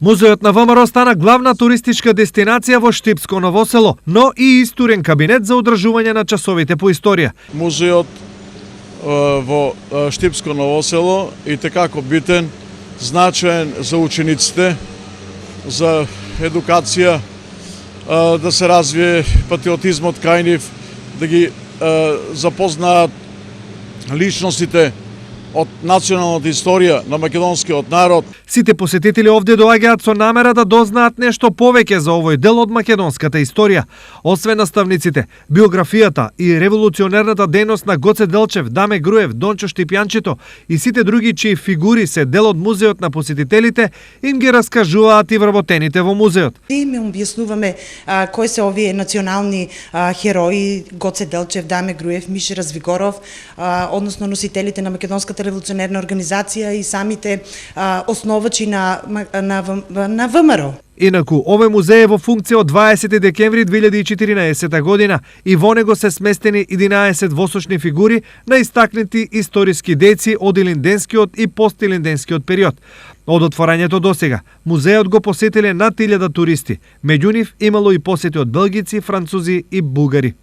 Музеот на ВМРО стана главна туристичка дестинација во Штипско Ново село, но и истурен кабинет за одржување на часовите по историја. Музеот во Штипско Ново село и tekako битен, значаен за учениците, за едукација, да се развие патриотизмот кај нив, да ги запознаат личностите од националната историја на македонскиот народ. Сите посетители овде доаѓаат со намера да дознаат нешто повеќе за овој дел од македонската историја. Освен наставниците, биографијата и револуционерната дејност на Гоце Делчев, Даме Груев, Дончо Штипјанчето и сите други чии фигури се дел од музеот на посетителите, им ги раскажуваат и вработените во музеот. Им објаснуваме кои се овие национални херои, Гоце Делчев, Даме Груев, Мише Развигоров, односно носителите на македонската револуционерна организација и самите основачи на ВМРО. Инаку, овој музеј е во функција од 20 декември 2014 година и во него се сместени 11 восочни фигури на истакнати историски дејци од илинденскиот и постилинденскиот период. Од отворањето до сега, музеот го посетиле над 1000 туристи. Меѓу нив имало и посети од белгици, французи и бугари.